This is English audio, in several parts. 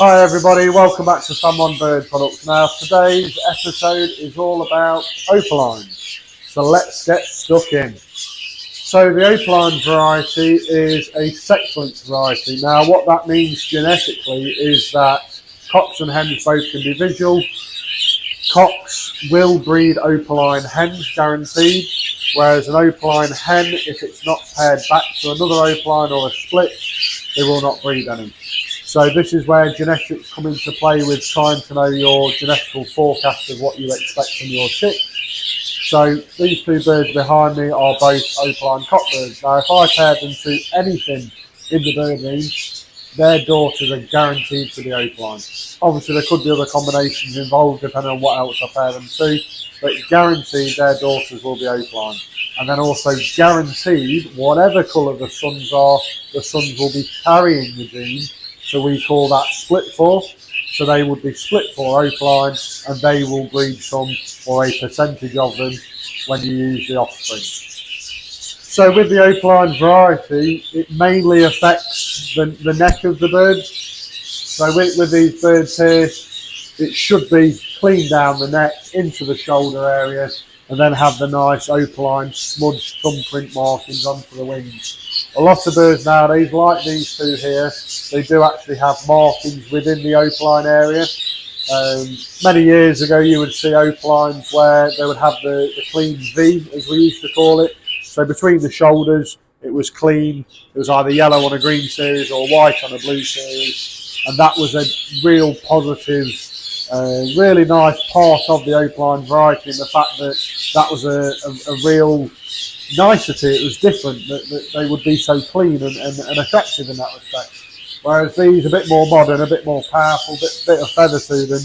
Hi everybody, welcome back to SAM1 Bird Products. Now today's episode is all about Opaline, so let's get stuck in. So the Opaline variety is a sex-linked variety. Now what that means genetically is that cocks and hens both can be visual. Cocks will breed Opaline hens guaranteed, whereas an Opaline hen, if it's not paired back to another Opaline or a split, they will not breed any. So this is where genetics come into play with trying to know your genetical forecast of what you expect from your chicks. So these two birds behind me are both Opaline cockbirds. Now if I pair them to anything in the bird range, their daughters are guaranteed to be Opaline. Obviously there could be other combinations involved depending on what else I pair them to, but guaranteed their daughters will be Opaline. And then also guaranteed, whatever colour the sons are, the sons will be carrying the gene. So we call that split four. So they would be split four Opaline, and they will breed some or a percentage of them when you use the offspring. So with the Opaline variety, it mainly affects the neck of the bird. So with these birds here, it should be clean down the neck into the shoulder area, and then have the nice Opaline smudged thumbprint markings onto the wings. A lot of birds nowadays, like these two here, they do actually have markings within the Opaline area. Many years ago you would see Opalines where they would have the clean V, as we used to call it. So between the shoulders it was clean, it was either yellow on a green series or white on a blue series, and that was a real positive, really nice part of the Opaline variety, and the fact that that was a real nicety. It was different that they would be so clean and effective in that respect. Whereas these are a bit more modern, a bit more powerful, bit of feather to them.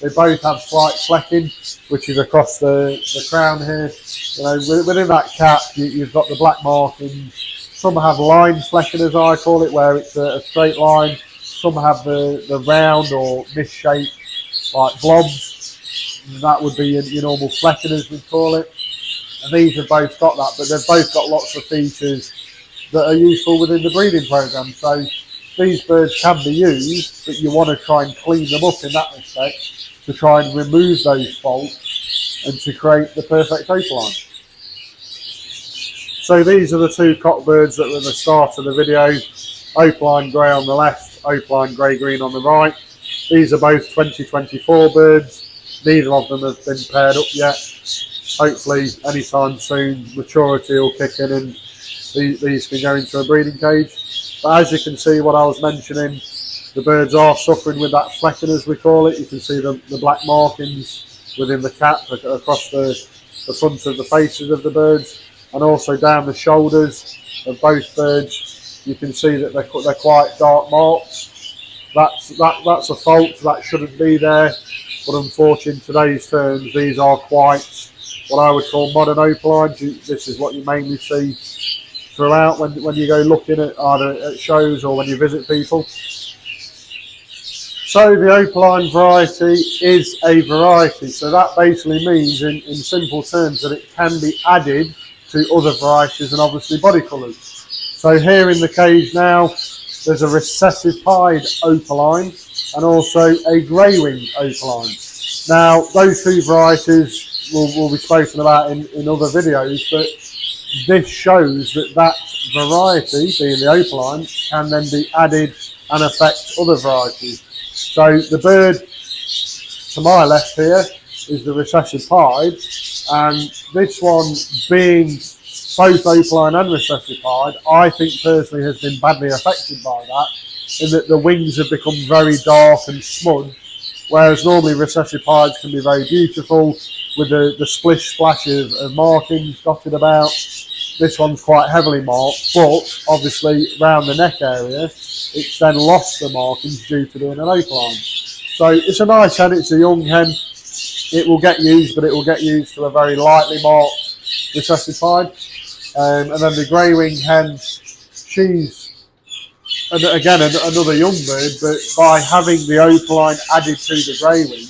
They both have slight flecking, which is across the crown here. You know, within that cap, you've got the black markings. Some have line flecking, as I call it, where it's a straight line. Some have the round or misshaped, like blobs. That would be your normal flecking, as we call it. And these have both got that, but they've both got lots of features that are useful within the breeding program. So these birds can be used, but you want to try and clean them up in that respect to try and remove those faults and to create the perfect Opaline. So these are the two cockbirds that were at the start of the video. Opaline grey on the left, Opaline grey-green on the right. These are both 2024 birds. Neither of them have been paired up yet. Hopefully anytime soon maturity will kick in and these can go into a breeding cage. But as you can see, what I was mentioning, the birds are suffering with that flecking, as we call it. You can see the black markings within the cap across the front of the faces of the birds, and also down the shoulders of both birds. You can see that they're quite dark marks. That's a fault, that shouldn't be there, but unfortunately in today's terms these are quite what I would call modern Opalines. This is what you mainly see throughout when you go looking at either at shows or when you visit people. So the Opaline variety is a variety, so that basically means in simple terms that it can be added to other varieties and obviously body colours. So here in the cage now there's a recessive pied Opaline and also a grey-winged Opaline. Now those two varieties will be spoken about in other videos, but this shows that variety, being the Opaline, can then be added and affect other varieties. So the bird to my left here is the recessive pied, and this one being both Opaline and recessive pied, I think personally has been badly affected by that, in that the wings have become very dark and smudged, whereas normally recessive pieds can be very beautiful with the splish splash of markings dotted about. This one's quite heavily marked, but obviously around the neck area it's then lost the markings due to being an Opaline. So it's a nice hen, it's a young hen. It will get used, but it will get used to a very lightly marked recessive pied. And then the grey-winged hen, she's again another young bird, but by having the Opaline added to the grey-wing,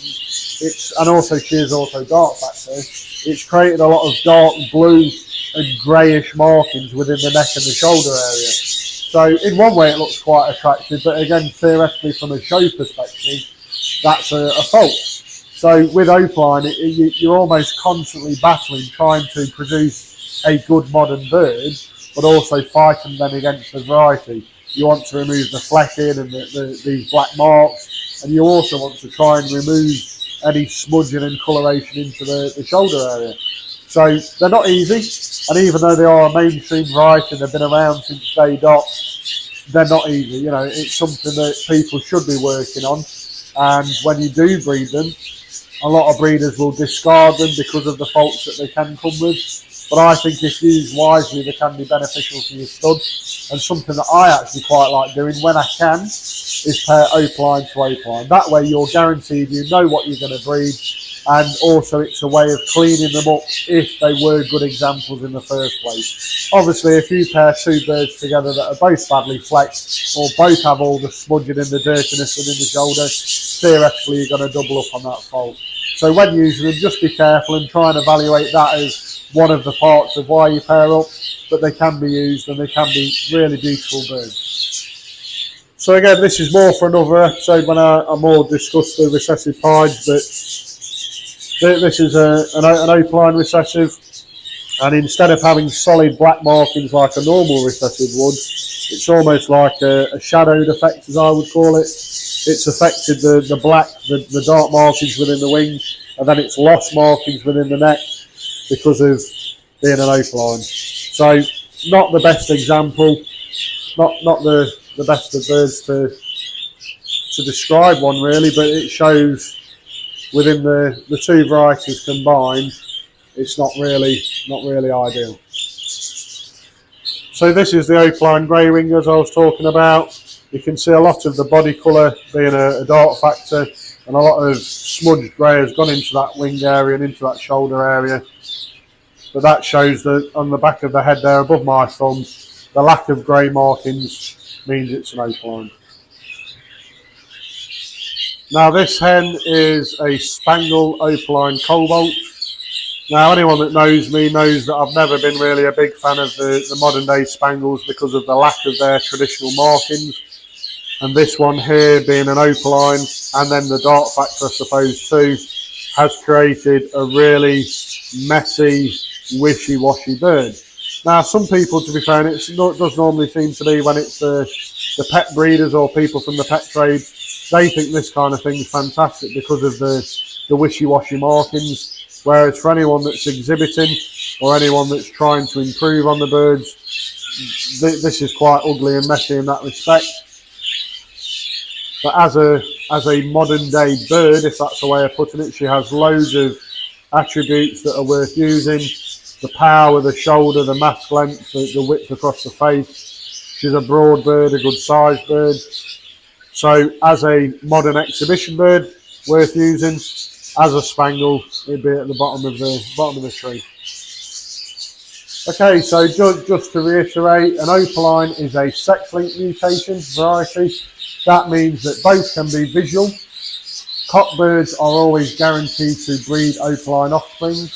and also she is also dark back there, it's created a lot of dark blue and greyish markings within the neck and the shoulder area. So in one way it looks quite attractive, but again, theoretically from a show perspective, that's a fault. So with Opaline, you're almost constantly battling, trying to produce a good modern bird, but also fighting then against the variety. You want to remove the flecking and these black marks, and you also want to try and remove any smudging and coloration into the shoulder area. So they're not easy, and even though they are a mainstream variety and they've been around since day dot, they're not easy. You know, it's something that people should be working on, and when you do breed them, a lot of breeders will discard them because of the faults that they can come with. But I think if used wisely, they can be beneficial to your stud. And something that I actually quite like doing when I can is pair Opaline to Opaline. That way you're guaranteed you know what you're going to breed, and also it's a way of cleaning them up if they were good examples in the first place. Obviously, if you pair two birds together that are both badly flexed or both have all the smudging and the dirtiness within the shoulder, theoretically you're going to double up on that fault. So when using them, just be careful and try and evaluate that as one of the parts of why you pair up, but they can be used and they can be really beautiful birds. So again, this is more for another episode when I more discuss the recessive pieds, but this is an Opaline recessive, and instead of having solid black markings like a normal recessive would, it's almost like a shadowed effect, as I would call it. It's affected the black, the dark markings within the wing, and then it's lost markings within the neck because of being an Opaline. So not the best example, not the best of birds to describe one really, but it shows within the two varieties combined, it's not really ideal. So this is the Opaline grey wing as I was talking about. You can see a lot of the body colour being a dark factor, and a lot of smudged grey has gone into that wing area and into that shoulder area. But that shows that on the back of the head there above my thumb, the lack of grey markings means it's an Opaline. Now this hen is a Spangle Opaline Cobalt. Now anyone that knows me knows that I've never been really a big fan of the modern day Spangles because of the lack of their traditional markings. And this one here being an Opaline, and then the dark factor I suppose too, has created a really messy, wishy-washy bird. Now some people, to be fair, it does normally seem to be when it's the pet breeders or people from the pet trade, they think this kind of thing is fantastic because of the wishy-washy markings, whereas for anyone that's exhibiting or anyone that's trying to improve on the birds, this is quite ugly and messy in that respect. But as a modern day bird, if that's the way of putting it, she has loads of attributes that are worth using. The power, the shoulder, the mask length, the width across the face. She's a broad bird, a good sized bird. So as a modern exhibition bird, worth using. As a Spangle, it'd be at the bottom of the tree. Okay, so just to reiterate, an Opaline is a sex-linked mutation variety. That means that both can be visual. Cock birds are always guaranteed to breed Opaline offspring,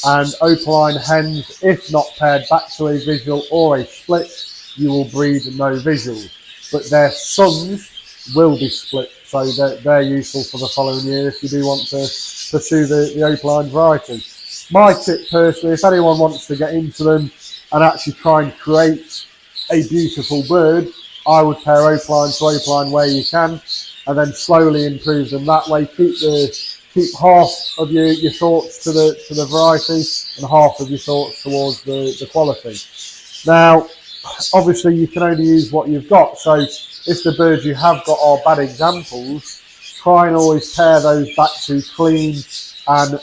and Opaline hens, if not paired back to a visual or a split, you will breed no visual. But their sons will be split, so they're useful for the following year if you do want to pursue the Opaline variety. My tip personally, if anyone wants to get into them and actually try and create a beautiful bird, I would pair Opaline to Opaline where you can, and then slowly improve them that way. Keep half of your thoughts to the variety and half of your thoughts towards the quality. Now, obviously you can only use what you've got, so if the birds you have got are bad examples, try and always pair those back to clean and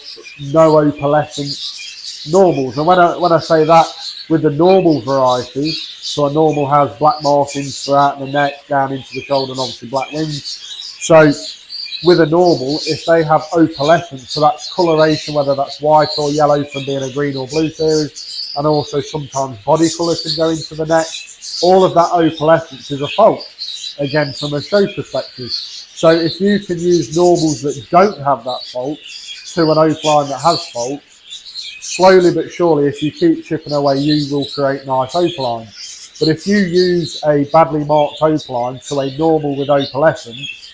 no opalescent normals. And when I say that, with the normal varieties, so a normal has black markings throughout the neck, down into the shoulder, and obviously black wings. So with a normal, if they have opalescence, so that's coloration, whether that's white or yellow from being a green or blue series, and also sometimes body colour can go into the neck, all of that opalescence is a fault, again from a show perspective. So if you can use normals that don't have that fault to an Opaline that has faults, slowly but surely, if you keep chipping away, you will create nice Opaline. But if you use a badly marked opaline to a normal with opalescence,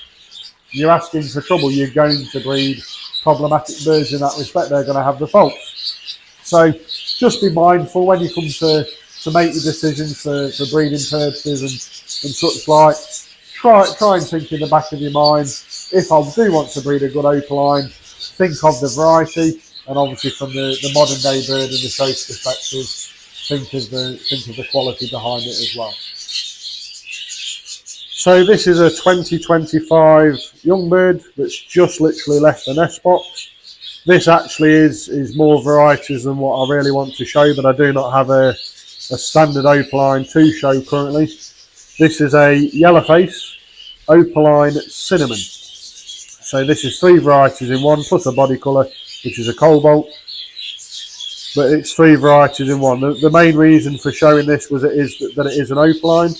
you're asking for trouble. You're going to breed problematic birds in that respect. They're going to have the faults. So just be mindful when you come to make your decisions for breeding purposes and such like. Try and think in the back of your mind, if I do want to breed a good opaline, think of the variety, and obviously from the modern day bird and the choice perspective, think of the quality behind it as well. So this is a 2025 young bird that's just literally left the nest box. This actually is more varieties than what I really want to show, but I do not have a standard opaline to show currently. This is a yellowface Opaline Cinnamon. So this is 3 varieties in one, plus a body colour, which is a cobalt. But it's 3 varieties in one. The main reason for showing this was that it is an opaline,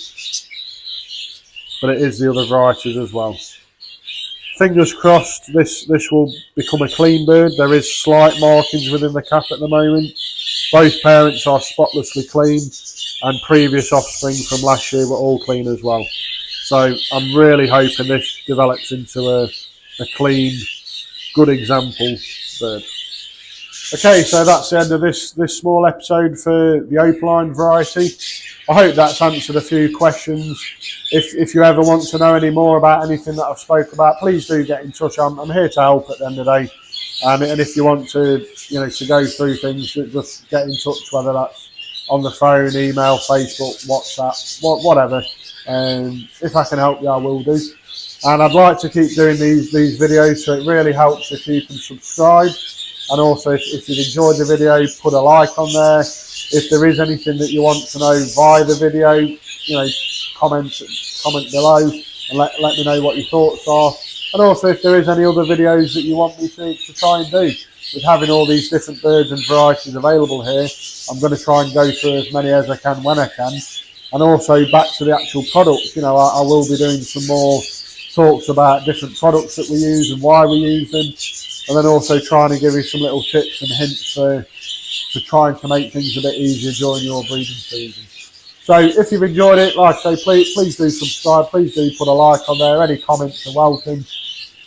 but it is the other varieties as well. Fingers crossed this will become a clean bird. There is slight markings within the cap at the moment. Both parents are spotlessly clean, and previous offspring from last year were all clean as well. So I'm really hoping this develops into a clean, good example bird. Okay, so that's the end of this small episode for the Opaline variety. I hope that's answered a few questions. If you ever want to know any more about anything that I've spoke about, please do get in touch. I'm here to help at the end of the day. And if you want to go through things, just get in touch, whether that's on the phone, email, Facebook, WhatsApp, whatever. If I can help you, I will do. And I'd like to keep doing these videos, so it really helps if you can subscribe. And also, if you've enjoyed the video, put a like on there. If there is anything that you want to know via the video, comment below and let me know what your thoughts are. And also, if there is any other videos that you want me to try and do, with having all these different birds and varieties available here, I'm going to try and go through as many as I can when I can. And also, back to the actual products, I will be doing some more talks about different products that we use and why we use them, and then also trying to give you some little tips and hints for trying to make things a bit easier during your breeding season. So if you've enjoyed it, like I say, please do subscribe, please do put a like on there, any comments are welcome,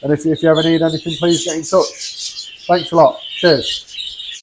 and if you ever need anything, please get in touch. Thanks a lot. Cheers.